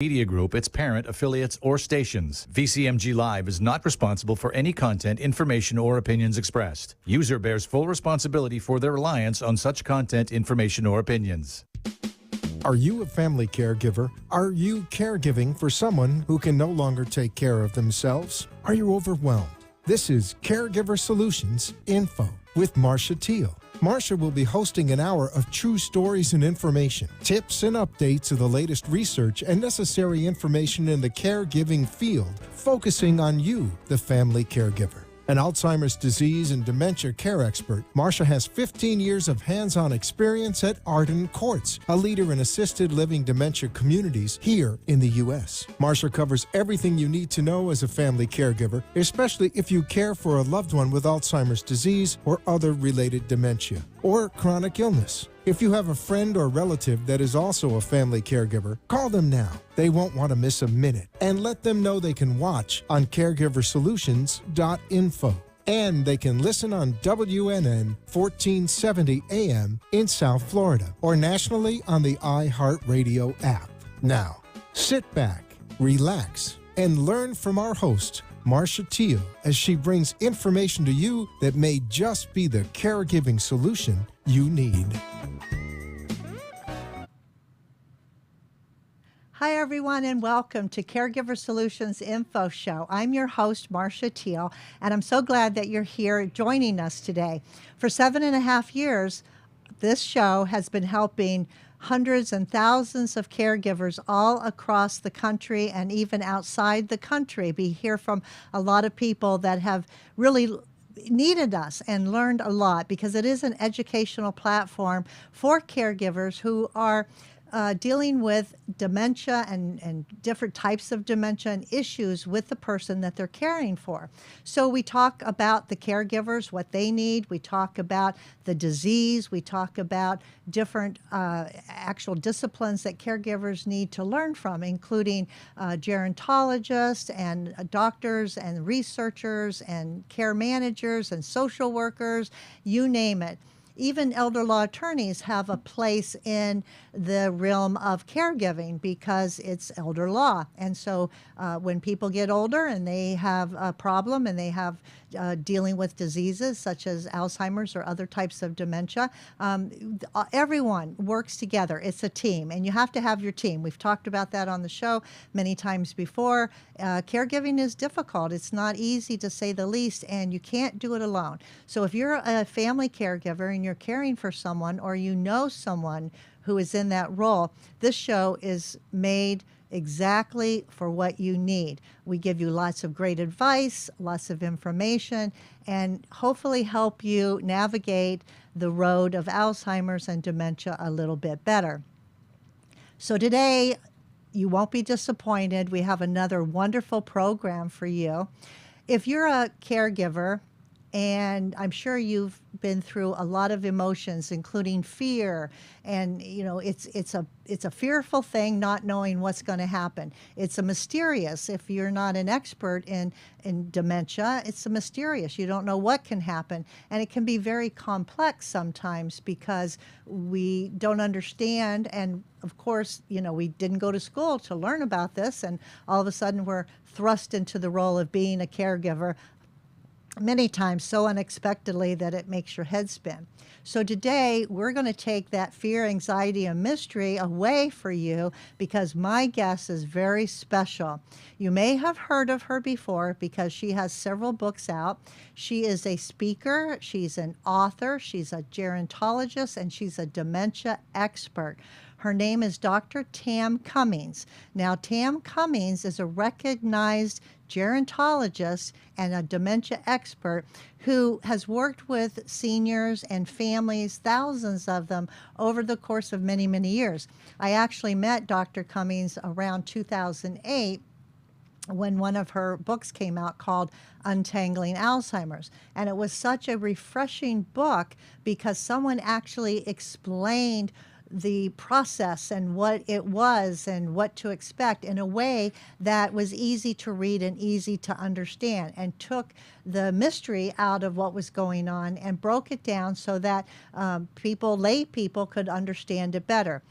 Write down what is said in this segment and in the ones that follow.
Media Group, its parent, affiliates, or stations. VCMG Live is not responsible for any content, information, or opinions expressed. User bears full responsibility for their reliance on such content, information, or opinions. Are you a family caregiver? Are you caregiving for someone who can no longer take care of themselves? Are you overwhelmed? This is Caregiver Solutions Info with Marcia Teele. Marcia will be hosting an hour of true stories and information, tips and updates of the latest research and necessary information in the caregiving field, focusing on you, the family caregiver. An Alzheimer's disease and dementia care expert, Marcia has 15 years of hands-on experience at Arden Courts, a leader in assisted living dementia communities here in the U.S. Marcia covers everything you need to know as a family caregiver, especially if you care for a loved one with Alzheimer's disease or other related dementia or chronic illness. If you have a friend or relative that is also a family caregiver, call them now. They won't want to miss a minute. And let them know they can watch on caregiversolutions.info. And they can listen on WNN 1470 AM in South Florida or nationally on the iHeartRadio app. Now, sit back, relax, and learn from our host, Marcia Teele, as she brings information to you that may just be the caregiving solution you need. Hi, everyone, and welcome to Caregiver Solutions Info Show. I'm your host, Marcia Teele, and I'm so glad that you're here joining us today. For 7.5 years, this show has been helping hundreds and thousands of caregivers all across the country and even outside the country. We hear from a lot of people that have really needed us and learned a lot because it is an educational platform for caregivers who are dealing with dementia and different types of dementia and issues with the person that they're caring for. So we talk about the caregivers, what they need. We talk about the disease. We talk about different actual disciplines that caregivers need to learn from, including gerontologists and doctors and researchers and care managers and social workers, you name it. Even elder law attorneys have a place in the realm of caregiving because it's elder law. And so when people get older and they have a problem and they have dealing with diseases such as Alzheimer's or other types of dementia, everyone works together. It's a team, and you have to have your team. We've talked about that on the show many times before. Caregiving is difficult. It's not easy, to say the least, and you can't do it alone. So if you're a family caregiver and you're caring for someone or you know someone who is in that role, this show is made exactly for what you need. We give you lots of great advice, lots of information, and hopefully help you navigate the road of Alzheimer's and dementia a little bit better. So today, you won't be disappointed. We have another wonderful program for you. If you're a caregiver, and I'm sure you've been through a lot of emotions, including fear, and it's a fearful thing not knowing what's going to happen. It's a mysterious. If you're not an expert in dementia, it's a mysterious. You don't know what can happen, and it can be very complex sometimes because we don't understand. And of course, we didn't go to school to learn about this, and all of a sudden we're thrust into the role of being a caregiver, many times so unexpectedly that it makes your head spin. So today, we're going to take that fear, anxiety, and mystery away for you because my guest is very special. You may have heard of her before because she has several books out. She is a speaker, she's an author, she's a gerontologist, and she's a dementia expert. Her name is Dr. Tam Cummings. Now, Tam Cummings is a recognized gerontologist and a dementia expert who has worked with seniors and families, thousands of them, over the course of many, many years. I actually met Dr. Cummings around 2008 when one of her books came out called Untangling Alzheimer's. And it was such a refreshing book because someone actually explained the process and what it was and what to expect in a way that was easy to read and easy to understand, and took the mystery out of what was going on and broke it down so that lay people could understand it better.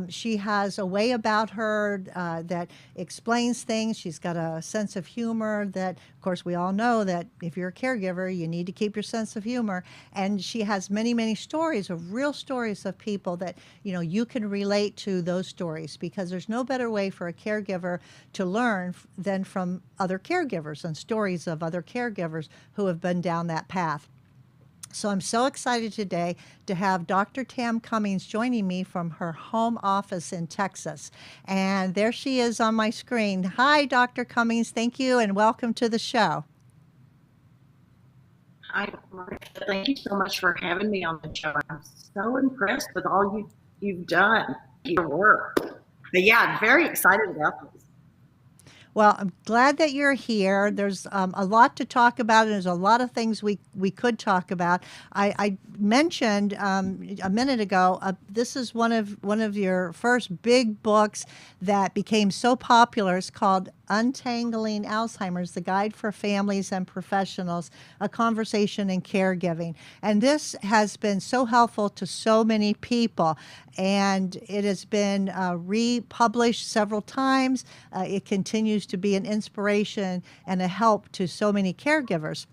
She has a way about her that explains things. She's got a sense of humor that, of course, we all know that if you're a caregiver, you need to keep your sense of humor. And she has many, many stories of real stories of people that, you can relate to those stories, because there's no better way for a caregiver to learn than from other caregivers and stories of other caregivers who have been down that path. So I'm so excited today to have Dr. Tam Cummings joining me from her home office in Texas. And there she is on my screen. Hi, Dr. Cummings. Thank you and welcome to the show. Hi, Marcia. Thank you so much for having me on the show. I'm so impressed with all you've done, your work. But yeah, I'm very excited about this. Well, I'm glad that you're here. There's a lot to talk about, and there's a lot of things we could talk about. I mentioned a minute ago, this is one of your first big books that became so popular. It's called Untangling Alzheimer's, The Guide for Families and Professionals, A Conversation in Caregiving. And this has been so helpful to so many people. And it has been republished several times. It continues to be an inspiration and a help to so many caregivers.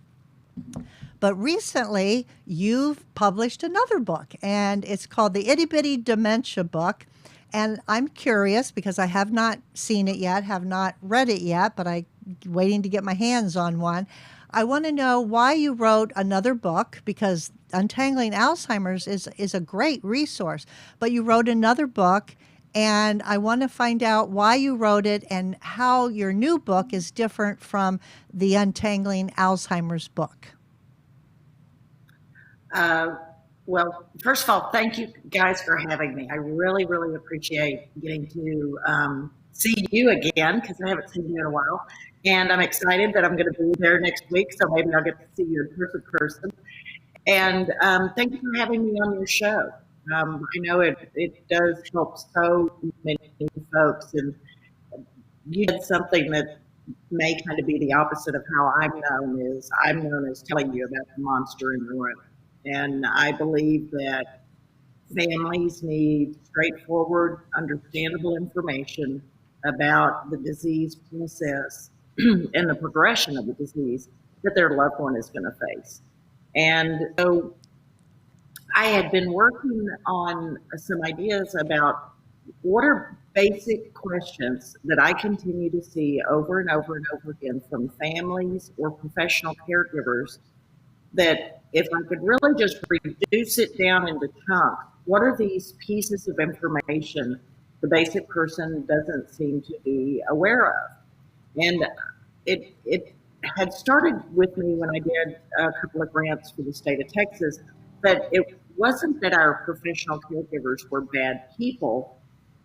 But recently, you've published another book, and it's called the Itty Bitty Dementia Book. And I'm curious, because I have not seen it yet, have not read it yet, but I'm waiting to get my hands on one. I want to know why you wrote another book, because Untangling Alzheimer's is a great resource, but you wrote another book, and I want to find out why you wrote it and how your new book is different from the Untangling Alzheimer's book. Well, first of all, thank you guys for having me. I really, really appreciate getting to see you again, because I haven't seen you in a while. And I'm excited that I'm going to be there next week, so maybe I'll get to see you in person. And thank you for having me on your show. I know it does help so many folks, and you did something that may kind of be the opposite of how I'm known as telling you about the monster in the room. And I believe that families need straightforward, understandable information about the disease process and the progression of the disease that their loved one is going to face. And so I had been working on some ideas about what are basic questions that I continue to see over and over and over again from families or professional caregivers, that if I could really just reduce it down into chunks, what are these pieces of information the basic person doesn't seem to be aware of? And it had started with me when I did a couple of grants for the state of Texas, but it wasn't that our professional caregivers were bad people.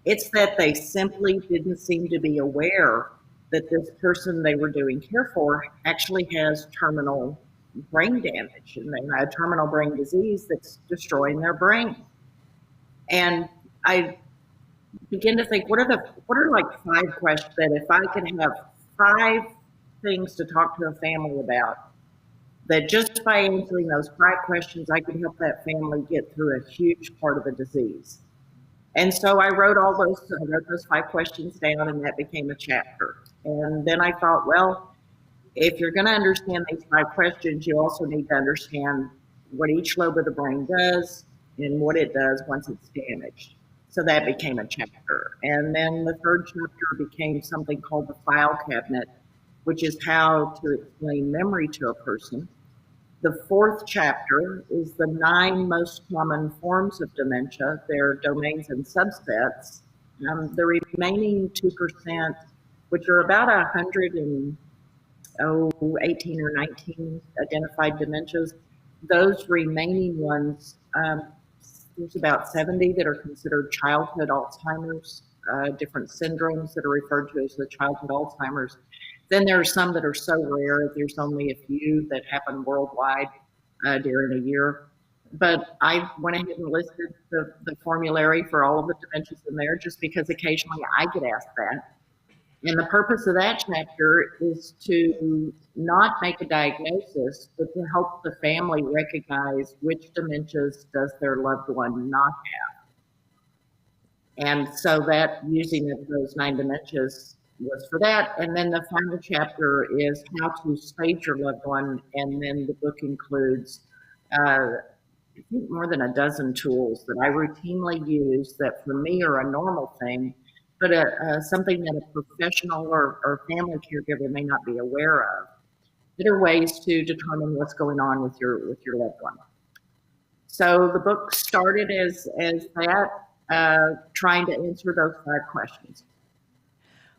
It's that they simply didn't seem to be aware that this person they were doing care for actually has terminal brain damage, and they had terminal brain disease that's destroying their brain. And I begin to think, what are like 5 questions that if I could have 5 things to talk to a family about, that just by answering those 5 questions, I could help that family get through a huge part of the disease. And so I wrote those 5 questions down, and that became a chapter. And then I thought, well, if you're going to understand these 5 questions, you also need to understand what each lobe of the brain does and what it does once it's damaged. So that became a chapter. And then the 3rd chapter became something called the file cabinet, which is how to explain memory to a person. The 4th chapter is the 9 most common forms of dementia, their domains and subsets. The remaining 2%, which are about 18 or 19 identified dementias, those remaining ones, there's about 70 that are considered childhood Alzheimer's, different syndromes that are referred to as the childhood Alzheimer's. Then there are some that are so rare, there's only a few that happen worldwide during a year. But I went ahead and listed the formulary for all of the dementias in there, just because occasionally I get asked that. And the purpose of that chapter is to not make a diagnosis, but to help the family recognize which dementias does their loved one not have. And so that using of those 9 dementias was for that. And then the final chapter is how to stage your loved one. And then the book includes, I think, more than a dozen tools that I routinely use that for me are a normal thing, but something that a professional or family caregiver may not be aware of. That are ways to determine what's going on with your loved one. So the book started as that, trying to answer those 5 questions.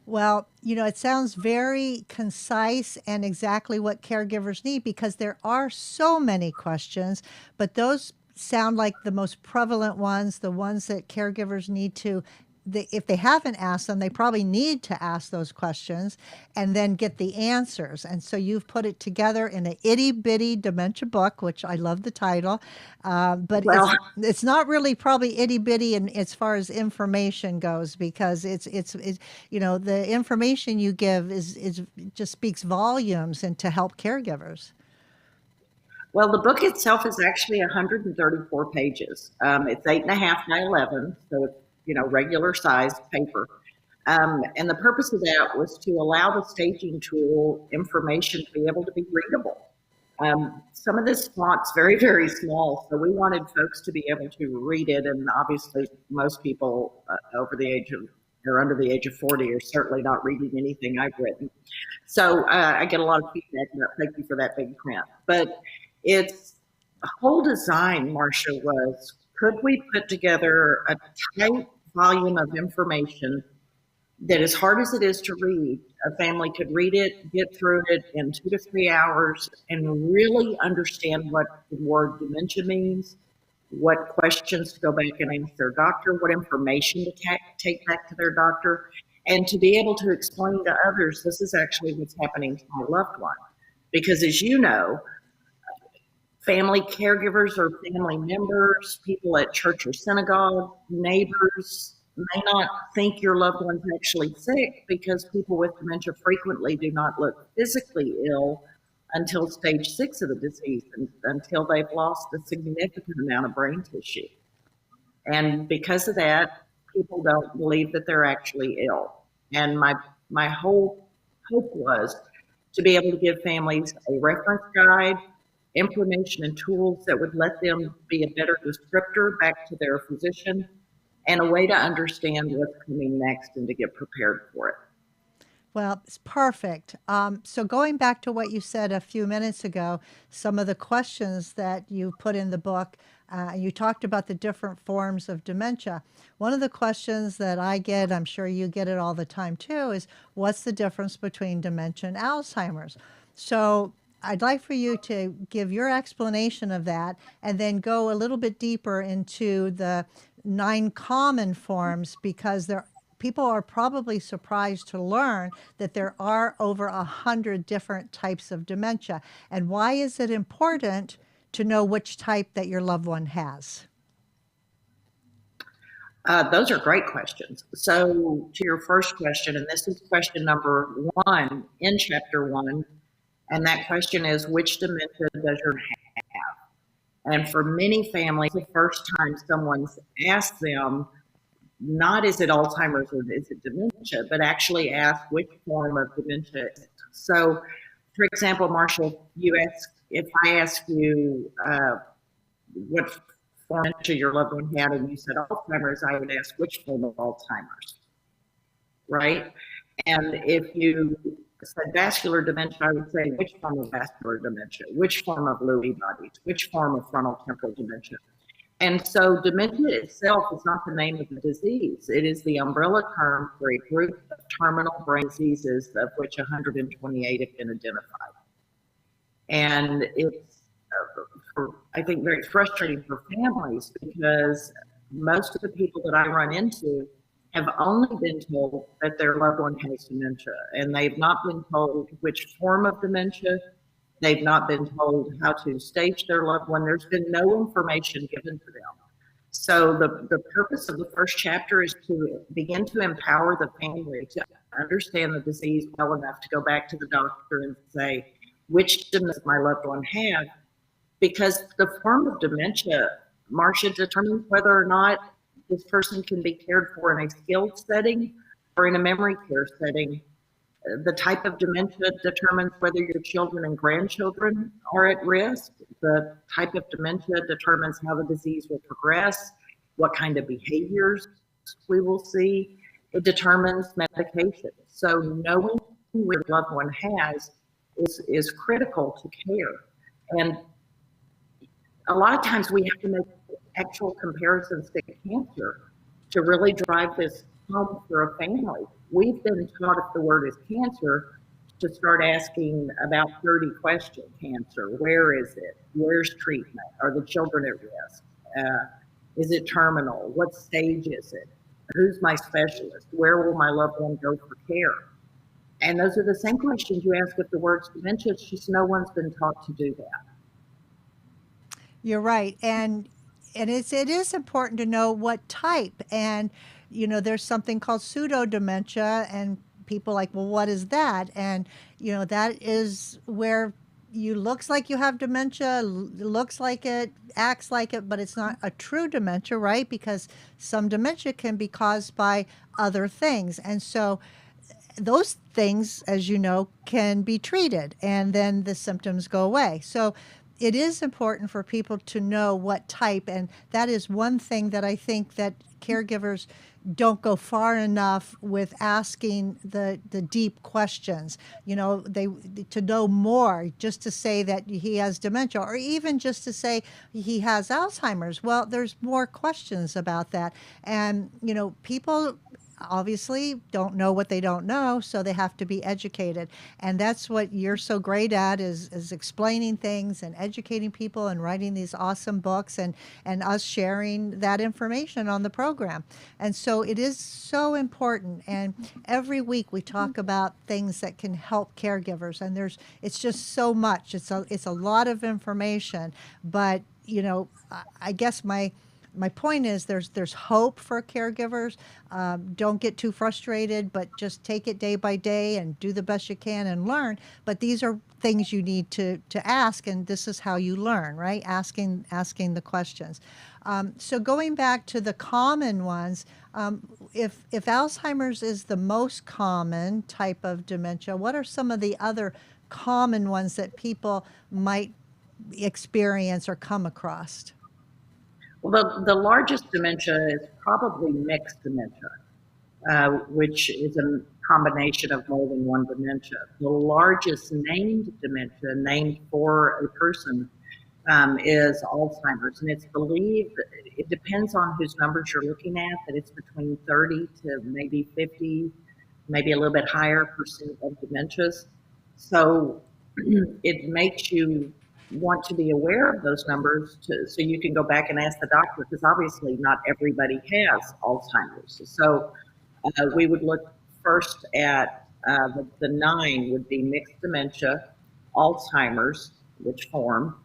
Well, it sounds very concise and exactly what caregivers need, because there are so many questions, but those sound like the most prevalent ones, the ones that caregivers need to, if they haven't asked them, they probably need to ask those questions and then get the answers. And so you've put it together in an itty bitty dementia book, which I love the title, but Well, it's not really probably itty bitty in as far as information goes, because it's the information you give is just speaks volumes and to help caregivers. well, the book itself is actually 134 pages. It's 8.5 by 11, so it's regular sized paper. And the purpose of that was to allow the staging tool information to be able to be readable. Some of this font's very, very small, so we wanted folks to be able to read it. And obviously, most people over the age of or under the age of 40 are certainly not reading anything I've written. So I get a lot of feedback about thank you for that big print. But its whole design, Marcia, was could we put together a tight volume of information that, as hard as it is to read, a family could read it, get through it in 2 to 3 hours, and really understand what the word dementia means, what questions to go back and ask their doctor, what information to take back to their doctor, and to be able to explain to others, this is actually what's happening to my loved one. Because as you know, family caregivers or family members, people at church or synagogue, neighbors may not think your loved one's actually sick, because people with dementia frequently do not look physically ill until stage 6 of the disease, until they've lost a significant amount of brain tissue. And because of that, people don't believe that they're actually ill. And my whole hope was to be able to give families a reference guide, information and tools that would let them be a better descriptor back to their physician, and a way to understand what's coming next and to get prepared for it. Well, it's perfect. So going back to what you said a few minutes ago, some of the questions that you put in the book, you talked about the different forms of dementia. One of the questions that I get, I'm sure you get it all the time too, is what's the difference between dementia and Alzheimer's? So I'd like for you to give your explanation of that and then go a little bit deeper into the 9 common forms, because people are probably surprised to learn that there are over 100 different types of dementia. And why is it important to know which type that your loved one has? Those are great questions. So to your first question, and this is question number 1 in chapter 1, and that question is, which dementia does your have? And for many families, the first time someone's asked them, not is it Alzheimer's or is it dementia, but actually ask which form of dementia. So, for example, Marcia, if I ask you what form of dementia your loved one had, and you said Alzheimer's, I would ask which form of Alzheimer's, right? And if you said vascular dementia, I would say which form of vascular dementia, which form of Lewy bodies, which form of frontal temporal dementia. And so dementia itself is not the name of the disease. It is the umbrella term for a group of terminal brain diseases, of which 128 have been identified. And it's, I think, very frustrating for families, because most of the people that I run into have only been told that their loved one has dementia, and they've not been told which form of dementia. They've not been told how to stage their loved one. There's been no information given to them. So the purpose of the first chapter is to begin to empower the family to understand the disease well enough to go back to the doctor and say, which dementia does my loved one have? Because the form of dementia, Marcia, determines whether or not this person can be cared for in a skilled setting or in a memory care setting. The type of dementia determines whether your children and grandchildren are at risk. The type of dementia determines how the disease will progress, what kind of behaviors we will see. It determines medication. So knowing who your loved one has is critical to care. And a lot of times we have to make actual comparisons to cancer to really drive this home for a family. We've been taught if the word is cancer to start asking about 30 questions. Cancer, where is it? Where's treatment? Are the children at risk? Is it terminal? What stage is it? Who's my specialist? Where will my loved one go for care? And those are the same questions you ask with the words dementia. It's just no one's been taught to do that. You're right. And it is important to know what type. And, there's something called pseudo dementia, and people like, well, what is that? And, that is where you looks like you have dementia, looks like it, acts like it, but it's not a true dementia, right? Because some dementia can be caused by other things. And so those things, as you know, can be treated, and then the symptoms go away. So it is important for people to know what type, and that is one thing that I think that caregivers don't go far enough with asking the deep questions. To know more, just to say that he has dementia, or even just to say he has Alzheimer's. Well, there's more questions about that. And, people obviously don't know what they don't know, so they have to be educated. And that's what you're so great at, is explaining things and educating people and writing these awesome books, and us sharing that information on the program. And so it is so important. And every week we talk about things that can help caregivers, and it's just so much. It's a lot of information, but I guess my point is there's hope for caregivers. Don't get too frustrated, but just take it day by day and do the best you can and learn. But these are things you need to ask, and this is how you learn, right? Asking the questions. So going back to the common ones, if Alzheimer's is the most common type of dementia, what are some of the other common ones that people might experience or come across? Well, the largest dementia is probably mixed dementia, which is a combination of more than one dementia. The largest named dementia, named for a person, is Alzheimer's. And it's believed, it depends on whose numbers you're looking at, that it's between 30 to maybe 50, maybe a little bit higher percent of dementias. So it makes you want to be aware of those numbers so you can go back and ask the doctor, because obviously not everybody has Alzheimer's. So we would look first at the 9 would be mixed dementia, Alzheimer's, which form,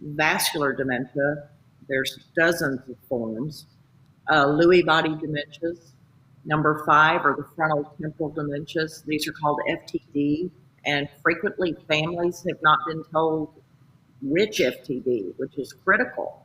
vascular dementia, there's dozens of forms, Lewy body dementias. Number 5 are the frontal temporal dementias. These are called FTD, and frequently families have not been told which FTD, which is critical.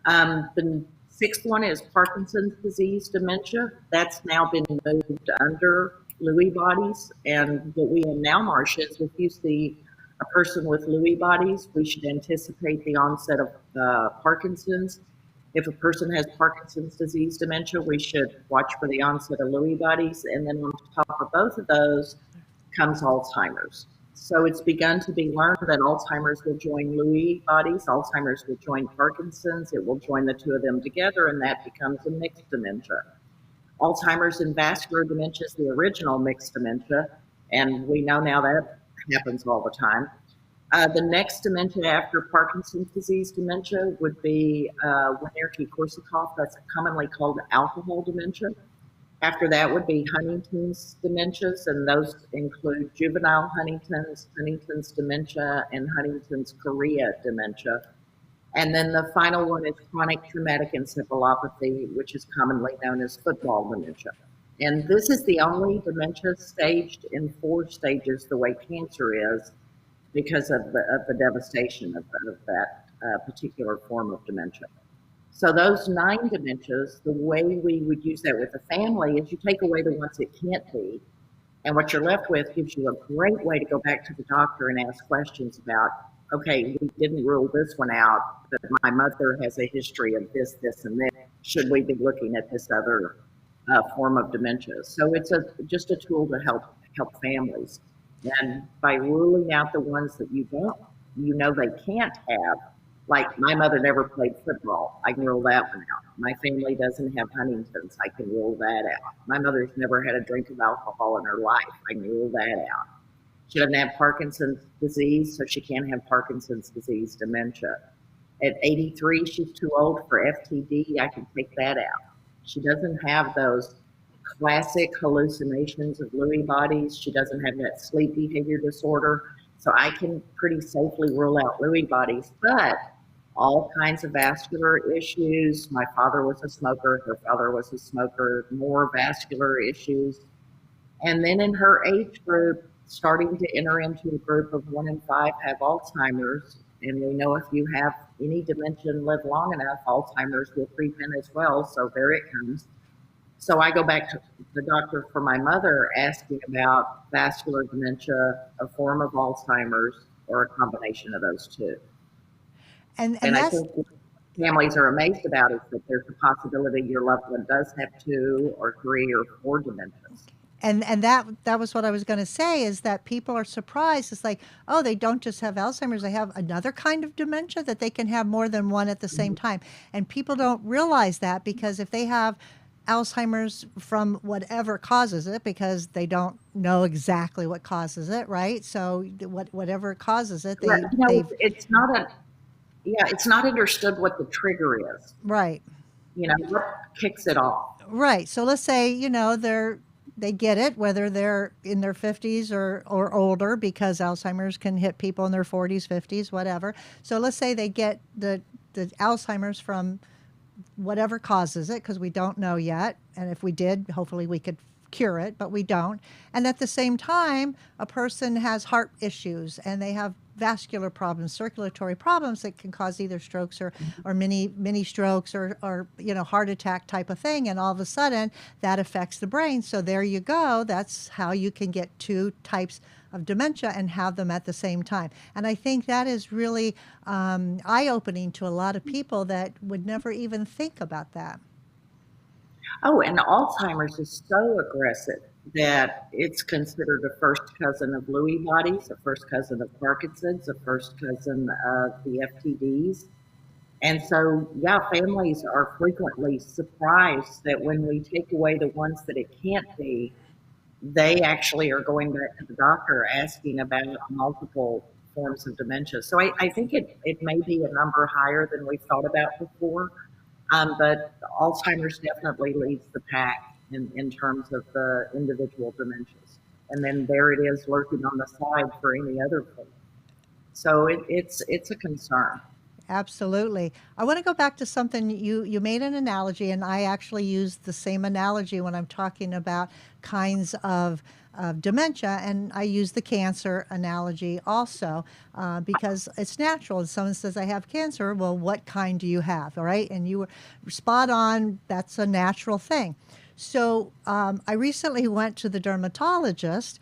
The 6th one is Parkinson's disease dementia. That's now been moved under Lewy bodies. And what we have now, Marcia, is if you see a person with Lewy bodies, we should anticipate the onset of Parkinson's. If a person has Parkinson's disease dementia, we should watch for the onset of Lewy bodies. And then on top of both of those comes Alzheimer's. So it's begun to be learned that Alzheimer's will join Lewy bodies, Alzheimer's will join Parkinson's, it will join the two of them together, and that becomes a mixed dementia. Alzheimer's and vascular dementia is the original mixed dementia, and we know now that happens all the time. The next dementia after Parkinson's disease dementia would be Wernicke-Korsakoff. That's commonly called alcohol dementia. After that would be Huntington's dementias, and those include juvenile Huntington's dementia, and Huntington's chorea dementia. And then the final one is chronic traumatic encephalopathy, which is commonly known as football dementia. And this is the only dementia staged in 4 stages the way cancer is, because of the devastation of that particular form of dementia. So those 9 dementias, the way we would use that with the family is you take away the ones it can't be, and what you're left with gives you a great way to go back to the doctor and ask questions about, okay, we didn't rule this one out, but my mother has a history of this, this, and this. Should we be looking at this other form of dementia? So it's just a tool to help families. And by ruling out the ones that you know they can't have, like my mother never played football, I can rule that one out. My family doesn't have Huntington's, I can rule that out. My mother's never had a drink of alcohol in her life, I can rule that out. She doesn't have Parkinson's disease, so she can't have Parkinson's disease dementia. At 83, she's too old for FTD, I can take that out. She doesn't have those classic hallucinations of Lewy bodies. She doesn't have that sleep behavior disorder. So I can pretty safely rule out Lewy bodies, but all kinds of vascular issues. My father was a smoker, her father was a smoker, more vascular issues. And then in her age group, starting to enter into a group of 1 in 5 have Alzheimer's. And we know if you have any dementia and live long enough, Alzheimer's will creep in as well. So there it comes. So I go back to the doctor for my mother asking about vascular dementia, a form of Alzheimer's, or a combination of those two. And I that's, think what families are amazed about is that there's a possibility your loved one does have 2 or 3 or 4 dementias. and that was what I was going to say, is that people are surprised. It's like, oh, they don't just have Alzheimer's, they have another kind of dementia, that they can have more than one at the same time. And people don't realize that, because if they have Alzheimer's from whatever causes it, because they don't know exactly what causes it, right? So whatever causes it, it's not understood what the trigger is. Right. What kicks it off. Right. So let's say, they get it, whether they're in their 50s or older, because Alzheimer's can hit people in their 40s, 50s, whatever. So let's say they get the Alzheimer's from whatever causes it, because we don't know yet. And if we did, hopefully we could cure it, but we don't. And at the same time, a person has heart issues and they have vascular problems, circulatory problems that can cause either strokes or mini strokes or heart attack type of thing. And all of a sudden that affects the brain. So there you go. That's how you can get 2 types of dementia and have them at the same time. And I think that is really eye-opening to a lot of people that would never even think about that. Oh, and Alzheimer's is so aggressive that it's considered a first cousin of Lewy bodies, a first cousin of Parkinson's, a first cousin of the FTDs. And so, families are frequently surprised that when we take away the ones that it can't be, they actually are going back to the doctor asking about multiple forms of dementia. So I think it may be a number higher than we've thought about before, but Alzheimer's definitely leads the pack in terms of the individual dementias. And then there it is lurking on the side for any other thing. So it's a concern. Absolutely. I want to go back to something you made an analogy, and I actually use the same analogy when I'm talking about kinds of dementia, and I use the cancer analogy also because it's natural. If someone says, I have cancer, well, what kind do you have? All right. And you were spot on. That's a natural thing. So I recently went to the dermatologist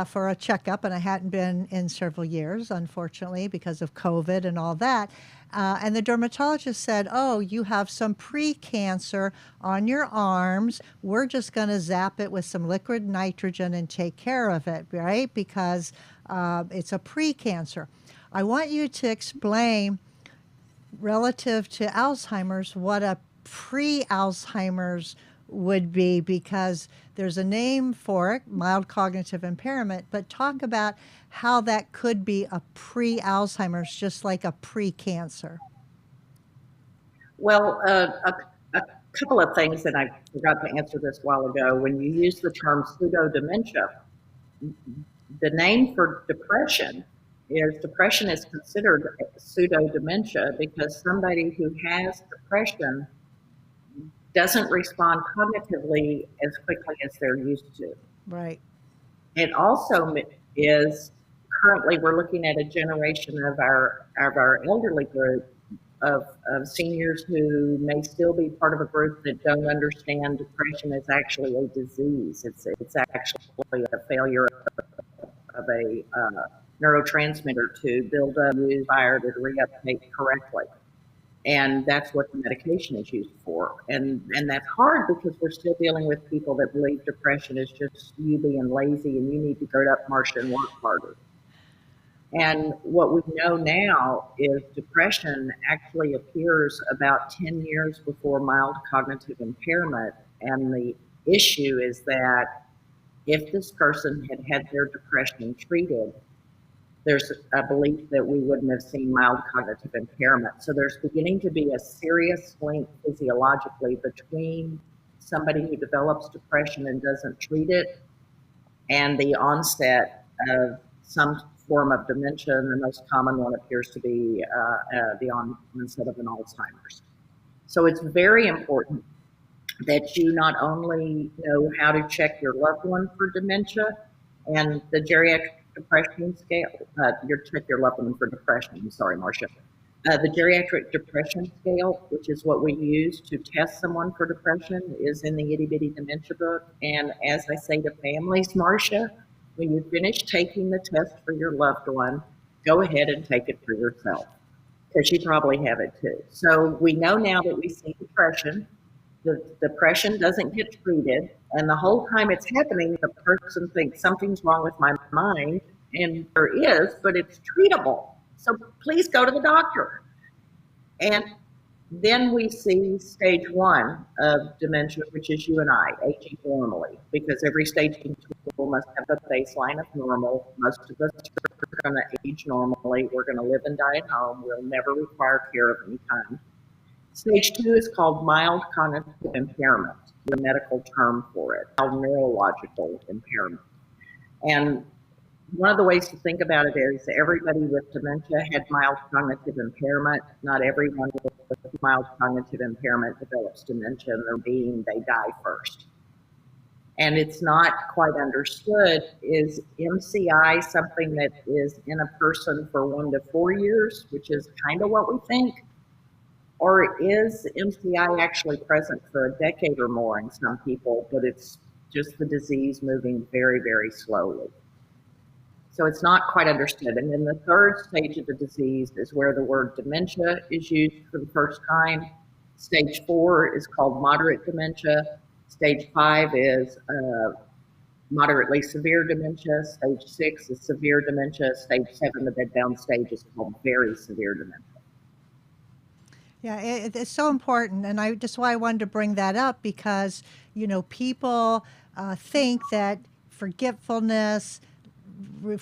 for a checkup, and I hadn't been in several years, unfortunately, because of COVID and all that. And the dermatologist said, oh, you have some pre-cancer on your arms. We're just going to zap it with some liquid nitrogen and take care of it, right? Because it's a pre-cancer. I want you to explain, relative to Alzheimer's, what a pre-Alzheimer's would be, because there's a name for it, mild cognitive impairment, but talk about how that could be a pre-Alzheimer's, just like a pre-cancer. Well, a couple of things, and I forgot to answer this a while ago. When you use the term pseudo dementia, the name for depression is considered pseudo dementia because somebody who has depression doesn't respond cognitively as quickly as they're used to. Right. It also is, currently we're looking at a generation of our elderly group of seniors who may still be part of a group that don't understand depression is actually a disease. It's actually a failure of a neurotransmitter to build up, use, fire to reuptake correctly. And that's what the medication is used for. And that's hard because we're still dealing with people that believe depression is just you being lazy and you need to get up, Marcia, and work harder. And what we know now is depression actually appears about 10 years before mild cognitive impairment. And the issue is that if this person had had their depression treated, there's a belief that we wouldn't have seen mild cognitive impairment. So there's beginning to be a serious link physiologically between somebody who develops depression and doesn't treat it and the onset of some form of dementia, and the most common one appears to be the onset of an Alzheimer's. So it's very important that you not only know how to check your loved one for dementia and the geriatric depression scale, check your loved one for depression, I'm sorry, Marcia. The geriatric depression scale, which is what we use to test someone for depression, is in the Itty Bitty Dementia book. And as I say to families, Marcia, when you finish taking the test for your loved one, go ahead and take it for yourself, because you probably have it too. So we know now that we see depression. The depression doesn't get treated, and the whole time it's happening, the person thinks something's wrong with my mind, and there is, but it's treatable. So please go to the doctor. And then we see stage 1 of dementia, which is you and I, aging normally, because every staging tool must have a baseline of normal. Most of us are going to age normally. We're going to live and die at home. We'll never require care of any kind. Stage 2 is called mild cognitive impairment, the medical term for it, mild neurological impairment. And one of the ways to think about it is everybody with dementia had mild cognitive impairment. Not everyone with mild cognitive impairment develops dementia, and they die first. And it's not quite understood. Is MCI something that is in a person for 1 to 4 years, which is kind of what we think? Or is MCI actually present for a decade or more in some people, but it's just the disease moving very, very slowly? So it's not quite understood. And then the third stage of the disease is where the word dementia is used for the first time. Stage 4 is called moderate dementia. Stage 5 is moderately severe dementia. Stage 6 is severe dementia. Stage 7, the bed-bound stage, is called very severe dementia. Yeah, it's so important, and just why I wanted to bring that up, because people think that forgetfulness,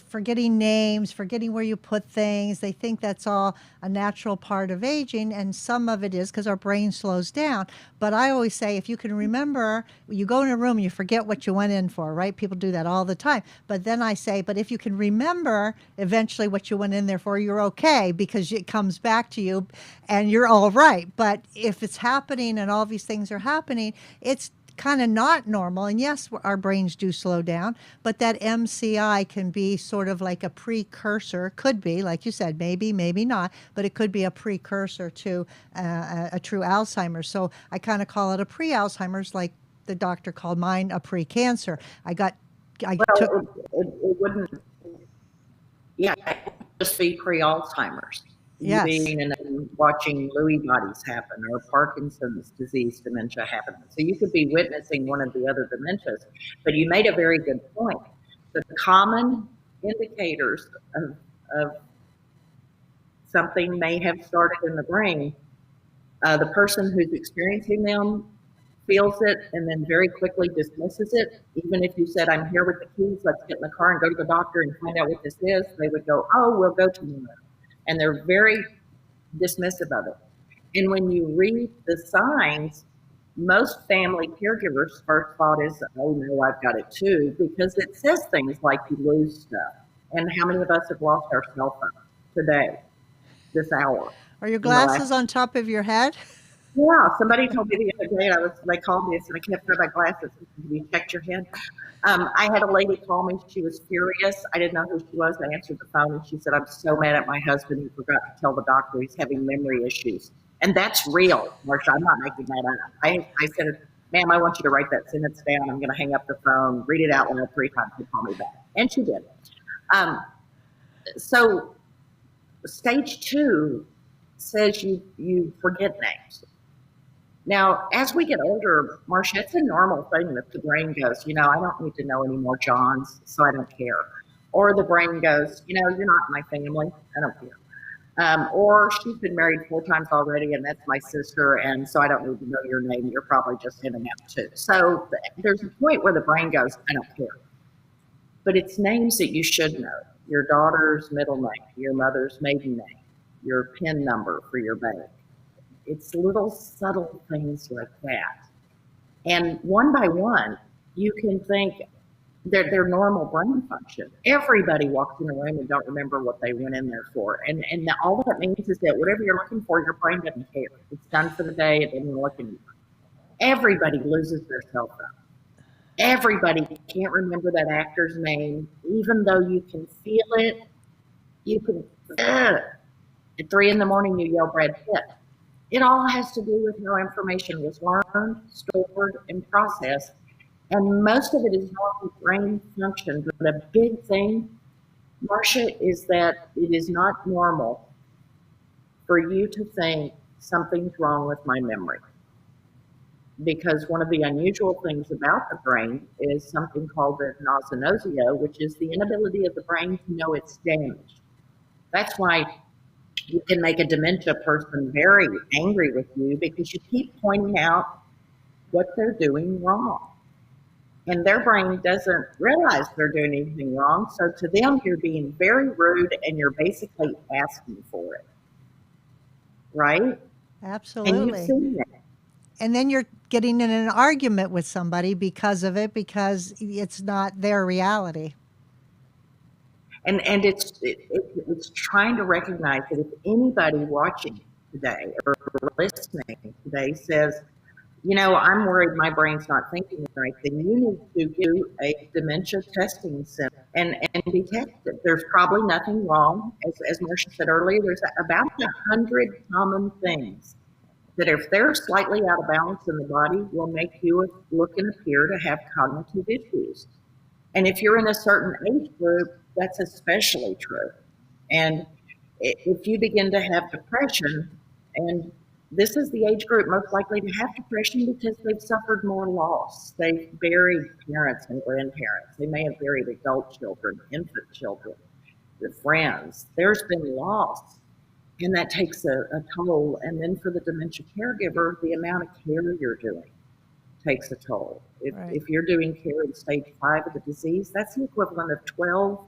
forgetting names, forgetting where you put things, they think that's all a natural part of aging, and some of it is because our brain slows down. But I always say, if you can remember, you go in a room, you forget what you went in for, right? People do that all the time. But then I say, but if you can remember eventually what you went in there for, you're okay, because it comes back to you and you're all right. But if it's happening and all these things are happening, it's kind of not normal. And yes, our brains do slow down, but that MCI can be sort of like a precursor, could be, like you said, maybe not, but it could be a precursor to a true Alzheimer's. So I kind of call it a pre-Alzheimer's, like the doctor called mine a pre-cancer. It wouldn't, it would just be pre-Alzheimer's. Yes. Being and watching Lewy bodies happen, or Parkinson's disease dementia happen. So you could be witnessing one of the other dementias. But you made a very good point. The common indicators of something may have started in the brain, the person who's experiencing them feels it and then very quickly dismisses it. Even if you said, I'm here with the keys, let's get in the car and go to the doctor and find out what this is, they would go, oh, we'll go to you. And they're very dismissive of it. And when you read the signs, most family caregivers' first thought is, oh no, I've got it too, because it says things like you lose stuff. And how many of us have lost our cell phone today, this hour? Are your glasses on top of your head? Yeah, somebody told me the other day, they called me and said, I can't wear my glasses. Have you checked your head? I had a lady call me. She was furious. I didn't know who she was. I answered the phone and she said, I'm so mad at my husband. He forgot to tell the doctor he's having memory issues. And that's real, Marcia. I'm not making that up. I said, ma'am, I want you to write that sentence down. I'm going to hang up the phone, read it out loud 3 times and call me back. And she did. So stage 2 says you forget names. Now, as we get older, Marcia, it's a normal thing that the brain goes, I don't need to know any more Johns, so I don't care. Or the brain goes, you're not my family, I don't care. Or she's been married 4 times already, and that's my sister, and so I don't need to know your name. You're probably just in and out too. So there's a point where the brain goes, I don't care. But it's names that you should know. Your daughter's middle name, your mother's maiden name, your PIN number for your bank. It's little subtle things like that. And one by one, you can think their normal brain function. Everybody walks in a room and don't remember what they went in there for. And all that means is that whatever you're looking for, your brain doesn't care. It's done for the day. It doesn't look anymore. Everybody loses their cell phone. Everybody can't remember that actor's name, even though you can feel it. You can, at 3 a.m, you yell Brad Pitt. It all has to do with how information was learned, stored, and processed. And most of it is normal brain function. But a big thing, Marcia, is that it is not normal for you to think something's wrong with my memory. Because one of the unusual things about the brain is something called the nosognosia, which is the inability of the brain to know it's damaged. That's why you can make a dementia person very angry with you, because you keep pointing out what they're doing wrong. And their brain doesn't realize they're doing anything wrong. So to them, you're being very rude and you're basically asking for it. Right? Absolutely. And you've seen that. And then you're getting in an argument with somebody because of it, because it's not their reality. And it's trying to recognize that if anybody watching today or listening today says, I'm worried my brain's not thinking right, then you need to do a dementia testing center and be tested. There's probably nothing wrong. As Marcia said earlier, there's about 100 common things that if they're slightly out of balance in the body will make you look and appear to have cognitive issues. And if you're in a certain age group, that's especially true. And if you begin to have depression, and this is the age group most likely to have depression because they've suffered more loss. They've buried parents and grandparents. They may have buried adult children, infant children, their friends. There's been loss, and that takes a toll. And then for the dementia caregiver, the amount of care you're doing takes a toll. If you're doing care in stage 5 of the disease, that's the equivalent of 12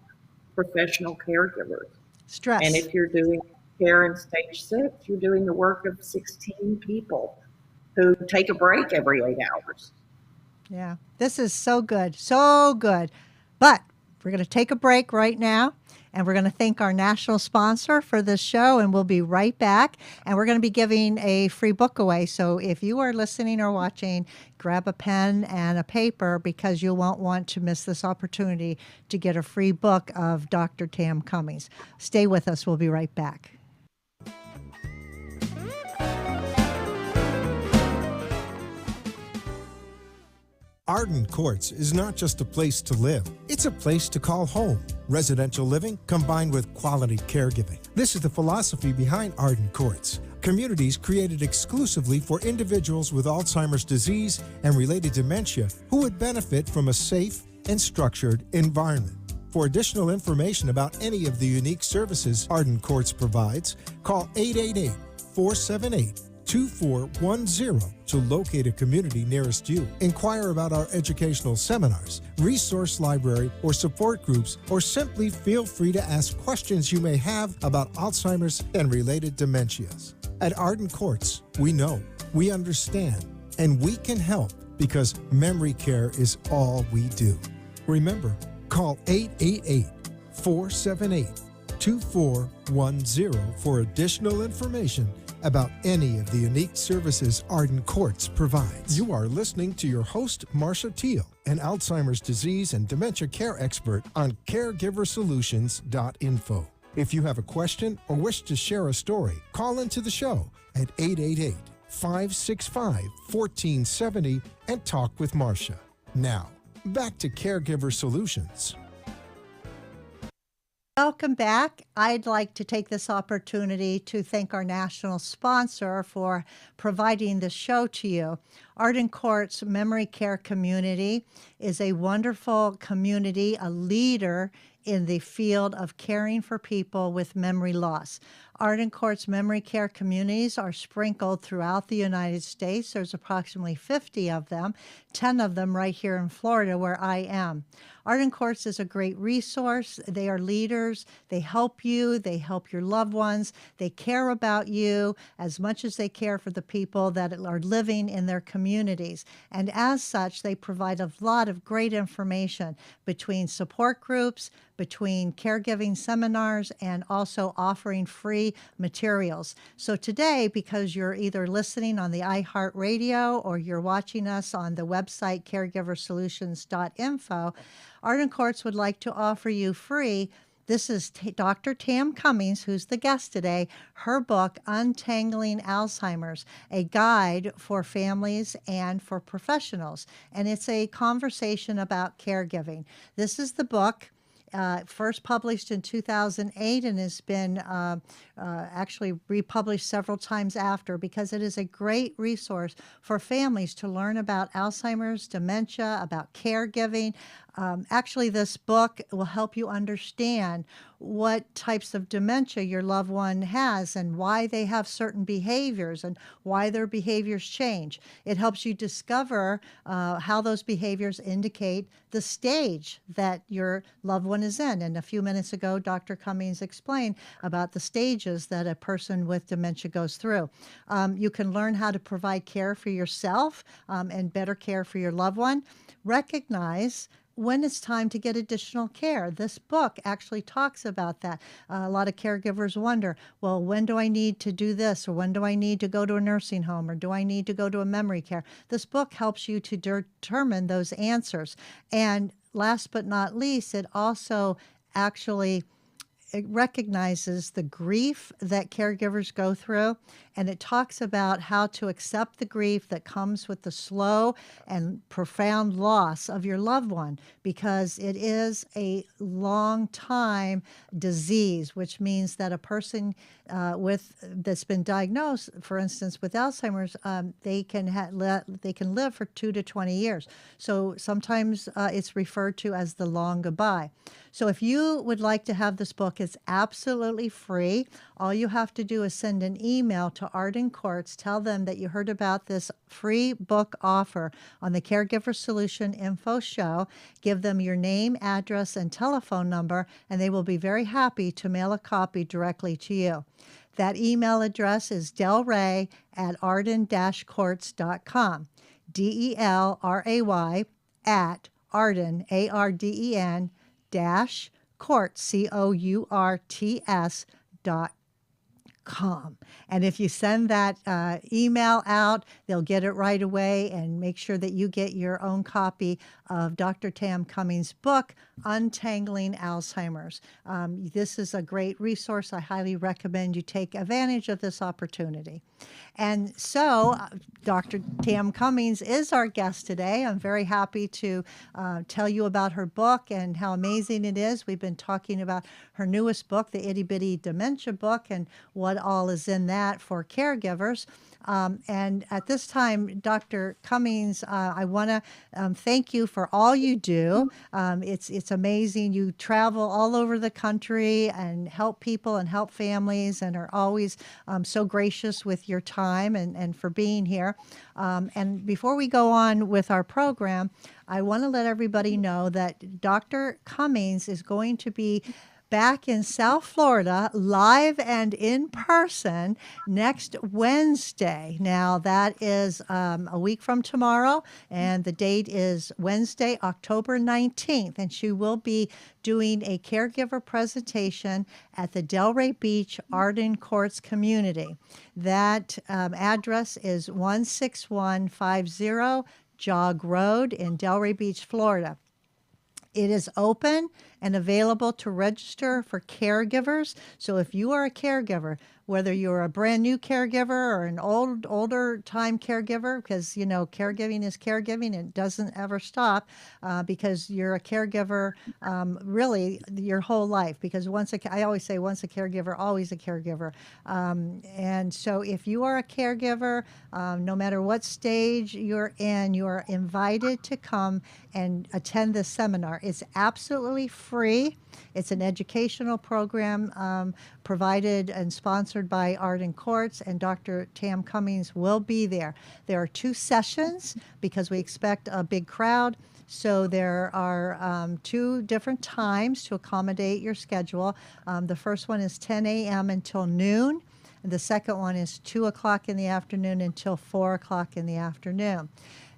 professional caregivers. Stress. And if you're doing care in stage 6, you're doing the work of 16 people who take a break every 8 hours. Yeah, this is so good, so good. But we're going to take a break right now, and we're going to thank our national sponsor for this show, and we'll be right back. And we're going to be giving a free book away. So if you are listening or watching, grab a pen and a paper, because you won't want to miss this opportunity to get a free book of Dr. Tam Cummings. Stay with us. We'll be right back. Arden Courts is not just a place to live. It's a place to call home. Residential living combined with quality caregiving. This is the philosophy behind Arden Courts. Communities created exclusively for individuals with Alzheimer's disease and related dementia who would benefit from a safe and structured environment. For additional information about any of the unique services Arden Courts provides, call 888-478-2410 to locate a community nearest you. Inquire about our educational seminars, resource library, or support groups, or simply feel free to ask questions you may have about Alzheimer's and related dementias. At Arden Courts, we know, we understand, and we can help because memory care is all we do. Remember, call 888-478-2410 for additional information about any of the unique services Arden Courts provides. You are listening to your host, Marcia Teele, an Alzheimer's disease and dementia care expert on caregiversolutions.info. If you have a question or wish to share a story, call into the show at 888-565-1470 and talk with Marcia. Now, back to Caregiver Solutions. Welcome back. I'd like to take this opportunity to thank our national sponsor for providing this show to you. Arden Courts Memory Care Community is a wonderful community, a leader in the field of caring for people with memory loss. Arden Courts memory care communities are sprinkled throughout the United States. There's approximately 50 of them, 10 of them right here in Florida where I am. Arden Courts is a great resource. They are leaders. They help you. They help your loved ones. They care about you as much as they care for the people that are living in their communities. And as such, they provide a lot of great information between support groups, between caregiving seminars, and also offering free materials. So today, because you're either listening on the iHeartRadio or you're watching us on the website caregiversolutions.info, Arden Courts would like to offer you free. This is Dr. Tam Cummings, who's the guest today, her book, Untangling Alzheimer's, a guide for families and for professionals. And it's a conversation about caregiving. This is the book. First published in 2008 and has been actually republished several times after, because it is a great resource for families to learn about Alzheimer's, dementia, about caregiving. Actually, this book will help you understand what types of dementia your loved one has and why they have certain behaviors and why their behaviors change. It helps you discover how those behaviors indicate the stage that your loved one is in. And a few minutes ago, Dr. Cummings explained about the stages that a person with dementia goes through. You can learn how to provide care for yourself and better care for your loved one. Recognize when it's time to get additional care. This book actually talks about that. A lot of caregivers wonder, well, when do I need to do this? Or when do I need to go to a nursing home? Or do I need to go to a memory care? This book helps you to determine those answers. And last but not least, it also actually it recognizes the grief that caregivers go through, and it talks about how to accept the grief that comes with the slow and profound loss of your loved one, because it is a long time disease, which means that a person that's been diagnosed, for instance, with Alzheimer's, they can live for 2 to 20 years. So sometimes it's referred to as the long goodbye. So if you would like to have this book, it's absolutely free. All you have to do is send an email to Arden Courts, tell them that you heard about this free book offer on the Caregiver Solution Info Show, give them your name, address, and telephone number, and they will be very happy to mail a copy directly to you. That email address is delray@arden-courts.com, DELRAY at Arden, ARDEN, -courts, COURTS.com. And if you send that email out, they'll get it right away, and make sure that you get your own copy of Dr. Tam Cummings' book, Untangling Alzheimer's. This is a great resource. I highly recommend you take advantage of this opportunity. And so Dr. Tam Cummings is our guest today. I'm very happy to tell you about her book and how amazing it is. We've been talking about her newest book, the Itty Bitty Dementia book, and what all is in that for caregivers. And at this time, Dr. Cummings, I want to thank you for all you do. It's amazing. You travel all over the country and help people and help families, and are always so gracious with your time and for being here. And before we go on with our program, I want to let everybody know that Dr. Cummings is going to be back in South Florida, live and in person next Wednesday. Now, that is a week from tomorrow, and the date is Wednesday, October 19th, and she will be doing a caregiver presentation at the Delray Beach Arden Courts community. That address is 16150 Jog Road in Delray Beach, Florida. It is open and available to register for caregivers. So if you are a caregiver, whether you're a brand new caregiver or an older time caregiver, because caregiving is caregiving, and it doesn't ever stop, because you're a caregiver really your whole life. Because I always say once a caregiver, always a caregiver. And so if you are a caregiver, no matter what stage you're in, you are invited to come and attend this seminar. It's absolutely free. It's an educational program provided and sponsored by Arden Courts, and Dr. Tam Cummings will be there. There are 2 sessions because we expect a big crowd. So there are 2 different times to accommodate your schedule. The first one is 10 a.m. until noon. And the second one is 2 o'clock in the afternoon until 4 o'clock in the afternoon.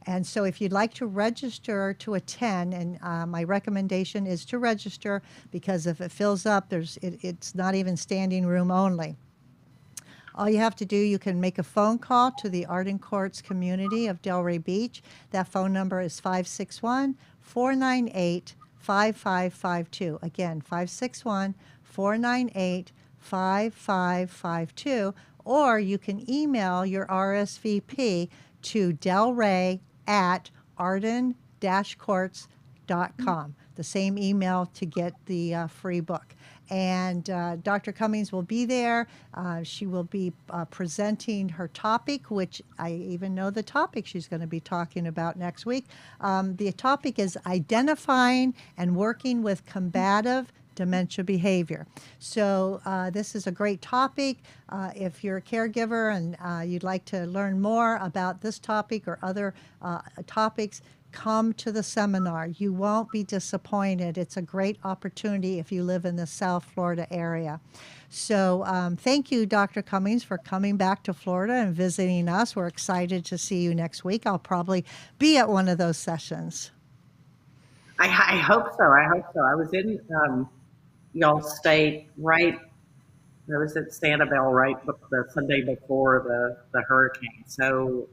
And so if you'd like to register to attend, and my recommendation is to register, because if it fills up, it's not even standing room only. All you have to do, you can make a phone call to the Arden Courts community of Delray Beach. That phone number is 561-498-5552. Again, 561-498-5552. Or you can email your RSVP to delray@arden-courts.com. The same email to get the free book. And Dr. Cummings will be there. She will be presenting her topic, which I even know the topic she's going to be talking about next week. The topic is identifying and working with combative dementia behavior. So this is a great topic. If you're a caregiver and you'd like to learn more about this topic or other topics, come to the seminar. You won't be disappointed. It's a great opportunity if you live in the South Florida area. So thank you, Dr. Cummings, for coming back to Florida and visiting us. We're excited to see you next week. I'll probably be at one of those sessions. I hope so. I was in y'all's state right. I was at Sanibel right the Sunday before the hurricane. So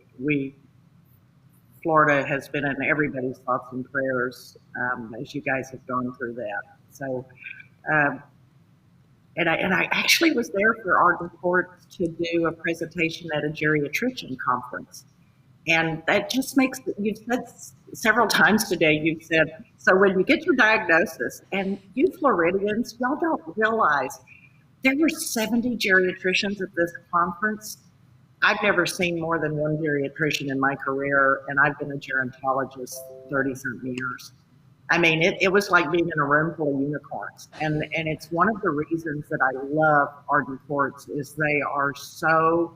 Florida has been in everybody's thoughts and prayers as you guys have gone through that. So, and I actually was there for Arden Courts to do a presentation at a geriatrician conference. And that just makes, you've said several times today, you've said, so when you get your diagnosis, and you Floridians, y'all don't realize there were 70 geriatricians at this conference. I've never seen more than one geriatrician in my career, and I've been a gerontologist 30-something years. I mean, it was like being in a room full of unicorns. And it's one of the reasons that I love Arden Courts is they are so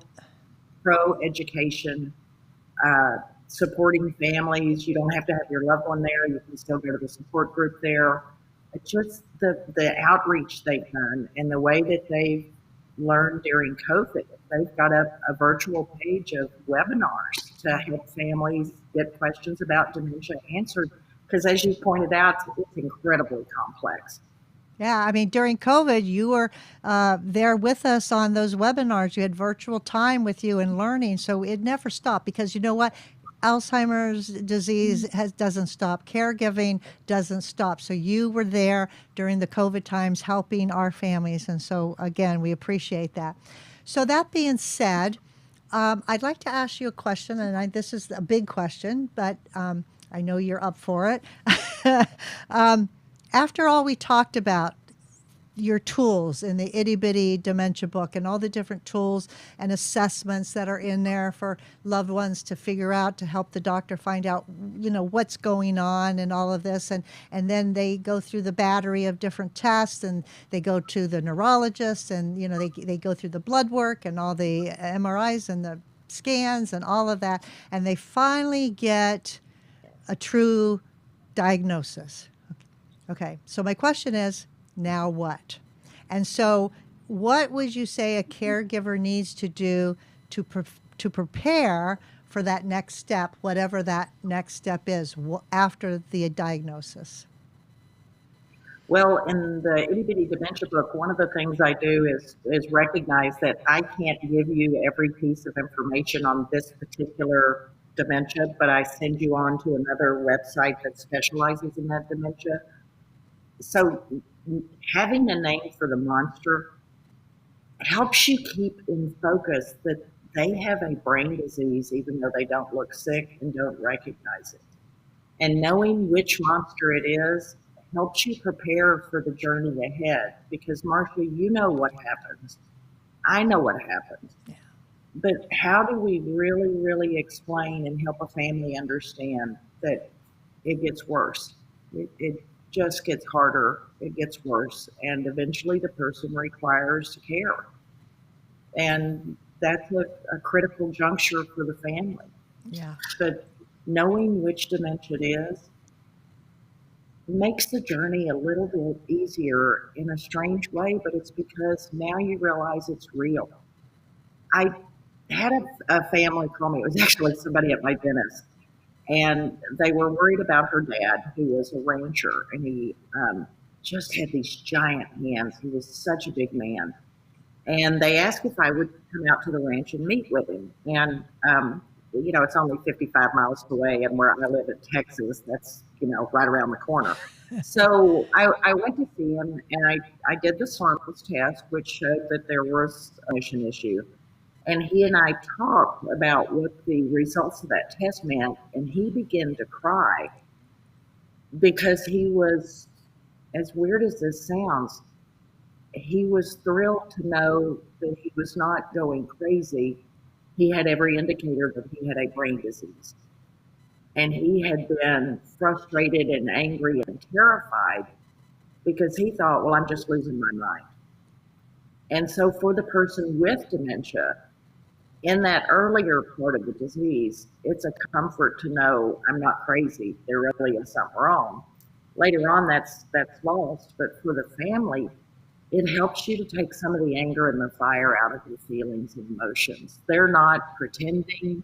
pro-education, supporting families. You don't have to have your loved one there. You can still go to the support group there. It's just the outreach they've done and the way that they've learned during COVID. They've got a virtual page of webinars to help families get questions about dementia answered. Because as you pointed out, it's incredibly complex. Yeah, I mean, during COVID, you were there with us on those webinars. You had virtual time with you and learning, so it never stopped. Because you know what? Alzheimer's disease doesn't stop. Caregiving doesn't stop. So you were there during the COVID times helping our families. And so, again, we appreciate that. So that being said, I'd like to ask you a question, and this is a big question, but I know you're up for it. After all we talked about, your tools in the Itty Bitty Dementia book and all the different tools and assessments that are in there for loved ones to figure out, to help the doctor find out, what's going on and all of this. And then they go through the battery of different tests, and they go to the neurologist, and, they go through the blood work and all the MRIs and the scans and all of that. And they finally get a true diagnosis. Okay, so my question is, Now what? And so what would you say a caregiver needs to do to prepare for that next step, whatever that next step is after the diagnosis? Well, in the Itty Bitty Dementia book, one of the things I do is recognize that I can't give you every piece of information on this particular dementia, but I send you on to another website that specializes in that dementia. So having a name for the monster helps you keep in focus that they have a brain disease, even though they don't look sick and don't recognize it. And knowing which monster it is helps you prepare for the journey ahead. Because, Marcia, you know what happens. I know what happens. Yeah. But how do we really, really explain and help a family understand that it gets worse? It just gets harder. It gets worse. And eventually the person requires care. And that's a critical juncture for the family. Yeah. But knowing which dementia it is makes the journey a little bit easier in a strange way, but it's because now you realize it's real. I had a family call me. It was actually somebody at my dentist, and they were worried about her dad, who was a rancher, and he just had these giant hands. He was such a big man. And they asked if I would come out to the ranch and meet with him. And, it's only 55 miles away, and where I live in Texas, that's, right around the corner. So I went to see him, and I did the samples test, which showed that there was a motion issue. And he and I talked about what the results of that test meant, and he began to cry because he was, as weird as this sounds, he was thrilled to know that he was not going crazy. He had every indicator that he had a brain disease. And he had been frustrated and angry and terrified because he thought, well, I'm just losing my mind. And so for the person with dementia, in that earlier part of the disease, it's a comfort to know I'm not crazy. There really is something wrong. Later on, that's lost. But for the family, it helps you to take some of the anger and the fire out of your feelings and emotions. They're not pretending.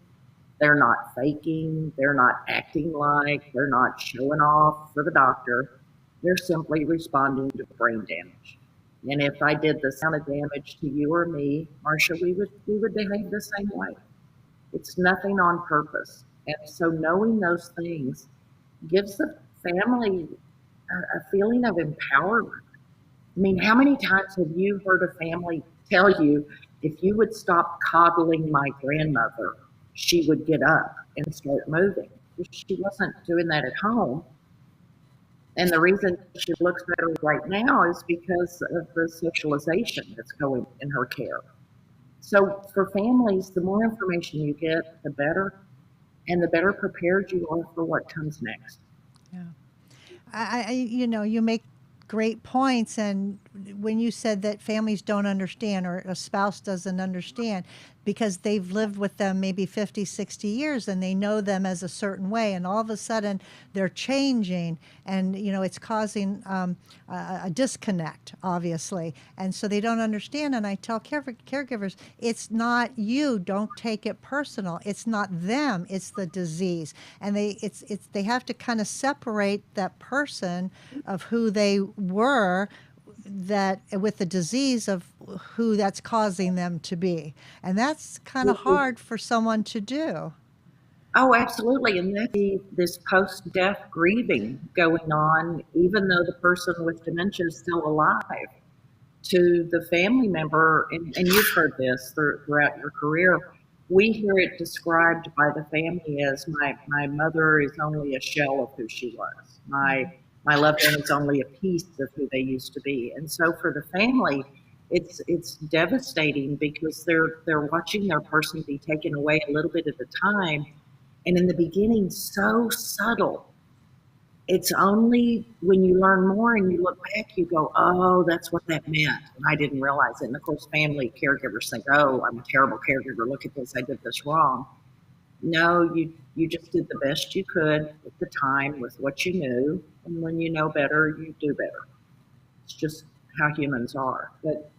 They're not faking. They're not acting like. They're not showing off for the doctor. They're simply responding to brain damage. And if I did the same damage to you or me, Marcia, we would behave the same way. It's nothing on purpose. And so knowing those things gives the family a feeling of empowerment. I mean, how many times have you heard a family tell you, if you would stop coddling my grandmother, she would get up and start moving? Well, she wasn't doing that at home. And the reason she looks better right now is because of the socialization that's going in her care. So for families, the more information you get, the better, and the better prepared you are for what comes next. Yeah. You make great points. And when you said that families don't understand, or a spouse doesn't understand, because they've lived with them maybe 50, 60 years and they know them as a certain way, and all of a sudden they're changing, and it's causing a disconnect, obviously, and so they don't understand. And I tell caregivers, it's not you, don't take it personal, it's not them, it's the disease. And they have to kind of separate that person of who they were, that with the disease, of who that's causing them to be. And that's kind of hard for someone to do. Oh, absolutely. And that's this post-death grieving going on, even though the person with dementia is still alive, to the family member. And you've heard this throughout your career. We hear it described by the family as my mother is only a shell of who she was. My loved one is only a piece of who they used to be. And so for the family, it's devastating because they're watching their person be taken away a little bit at a time. And in the beginning, so subtle. It's only when you learn more and you look back, you go, oh, that's what that meant. And I didn't realize it. And of course, family caregivers think, oh, I'm a terrible caregiver. Look at this. I did this wrong. No, you just did the best you could at the time with what you knew. And when you know better, you do better. It's just how humans are. But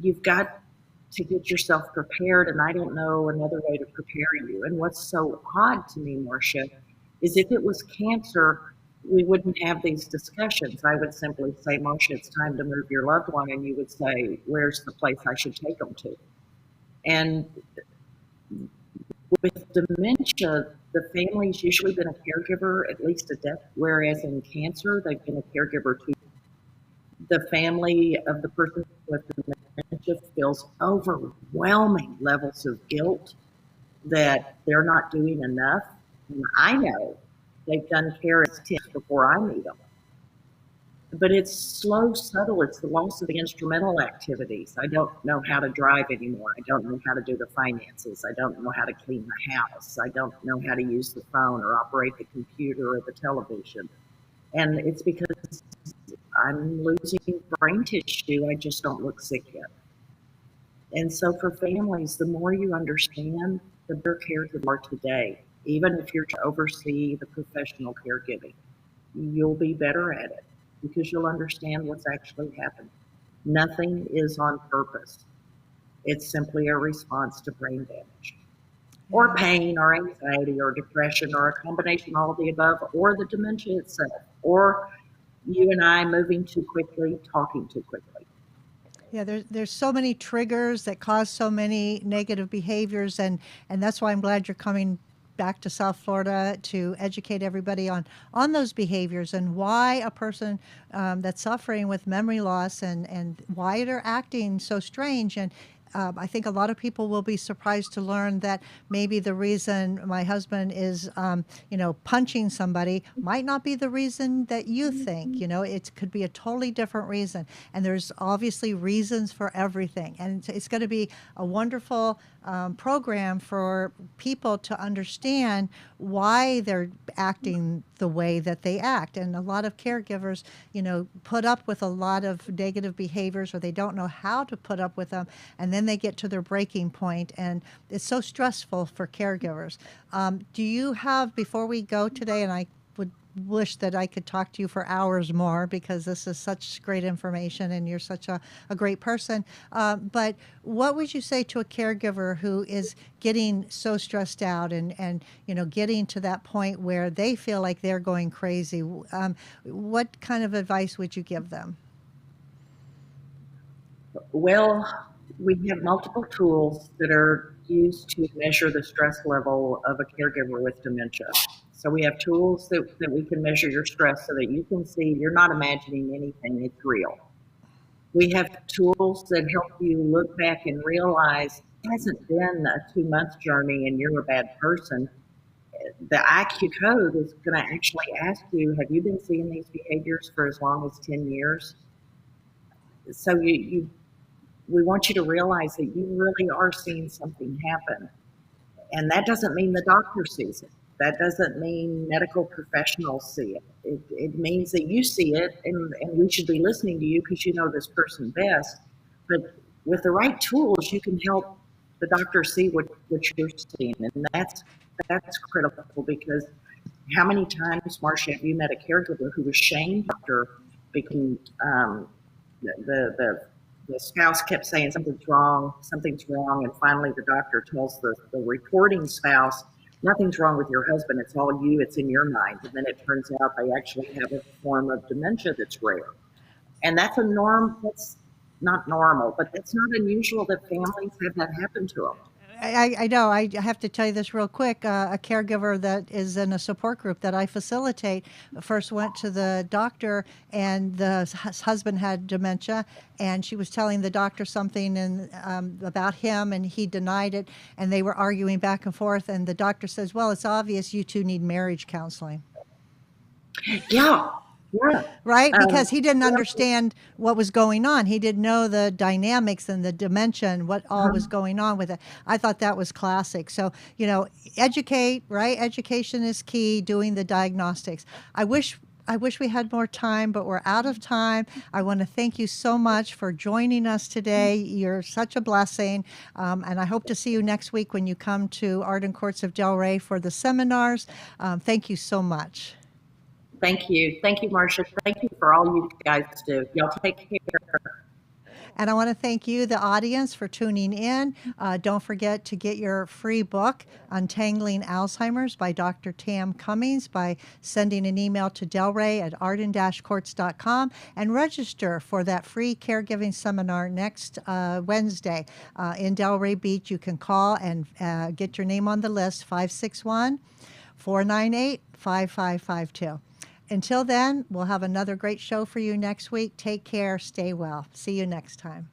you've got to get yourself prepared, and I don't know another way to prepare you. And what's so odd to me, Marcia, is if it was cancer, we wouldn't have these discussions. I would simply say, Marcia, it's time to move your loved one, and you would say, where's the place I should take them to? And with dementia, the family's usually been a caregiver at least a decade, whereas in cancer, they've been a caregiver to the family of the person with dementia feels overwhelming levels of guilt that they're not doing enough. And I know they've done care as 10 before I meet them. But it's slow, subtle. It's the loss of the instrumental activities. I don't know how to drive anymore. I don't know how to do the finances. I don't know how to clean the house. I don't know how to use the phone or operate the computer or the television. And it's because I'm losing brain tissue. I just don't look sick yet. And so for families, the more you understand, the better care you are today. Even if you're to oversee the professional caregiving, you'll be better at it because you'll understand what's actually happening. Nothing is on purpose. It's simply a response to brain damage or pain or anxiety or depression or a combination of all of the above, or the dementia itself, or you and I moving too quickly, talking too quickly. Yeah, there's so many triggers that cause so many negative behaviors, and that's why I'm glad you're coming back to South Florida to educate everybody on those behaviors and why a person that's suffering with memory loss and why they're acting so strange. And I think a lot of people will be surprised to learn that maybe the reason my husband is, punching somebody might not be the reason that you think. It could be a totally different reason. And there's obviously reasons for everything. And it's going to be a wonderful program for people to understand why they're acting the way that they act. And a lot of caregivers, put up with a lot of negative behaviors, or they don't know how to put up with them, and then they get to their breaking point, and it's so stressful for caregivers. Do you have, before we go today, and I would wish that I could talk to you for hours more because this is such great information and you're such a great person. But what would you say to a caregiver who is getting so stressed out and getting to that point where they feel like they're going crazy? What kind of advice would you give them? Well, we have multiple tools that are used to measure the stress level of a caregiver with dementia. So we have tools that we can measure your stress so that you can see you're not imagining anything, it's real. We have tools that help you look back and realize it hasn't been a 2-month journey and you're a bad person. The IQ code is going to actually ask you, have you been seeing these behaviors for as long as 10 years? So we want you to realize that you really are seeing something happen. And that doesn't mean the doctor sees it. That doesn't mean medical professionals see it. It means that you see it, and we should be listening to you because you know this person best. But with the right tools, you can help the doctor see what you're seeing. And that's critical, because how many times, Marcia, have you met a caregiver who was shamed after becoming the spouse kept saying something's wrong, and finally the doctor tells the reporting spouse, nothing's wrong with your husband, it's all you, it's in your mind. And then it turns out they actually have a form of dementia that's rare. And that's not normal, but that's not unusual that families have that happen to them. I know. I have to tell you this real quick. A caregiver that is in a support group that I facilitate first went to the doctor, and the husband had dementia, and she was telling the doctor something about him, and he denied it, and they were arguing back and forth, and the doctor says, well, it's obvious you two need marriage counseling. Yeah. Yeah. Right? Because he didn't understand what was going on. He didn't know the dynamics and the dementia and what all was going on with it. I thought that was classic. So, educate, right? Education is key, doing the diagnostics. I wish we had more time, but we're out of time. I want to thank you so much for joining us today. You're such a blessing. And I hope to see you next week when you come to Arden Courts of Delray for the seminars. Thank you so much. Thank you. Thank you, Marcia. Thank you for all you guys do. Y'all take care. And I want to thank you, the audience, for tuning in. Don't forget to get your free book, Untangling Alzheimer's by Dr. Tam Cummings, by sending an email to delray@arden-courts.com and register for that free caregiving seminar next Wednesday in Delray Beach. You can call and get your name on the list, 561-498-5552. Until then, we'll have another great show for you next week. Take care. Stay well. See you next time.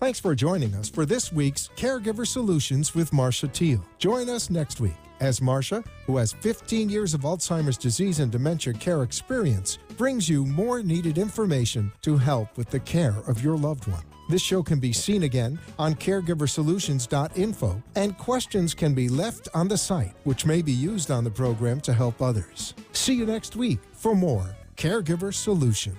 Thanks for joining us for this week's Caregiver Solutions with Marcia Teele. Join us next week as Marcia, who has 15 years of Alzheimer's disease and dementia care experience, brings you more needed information to help with the care of your loved one. This show can be seen again on caregiversolutions.info, and questions can be left on the site, which may be used on the program to help others. See you next week for more Caregiver Solutions.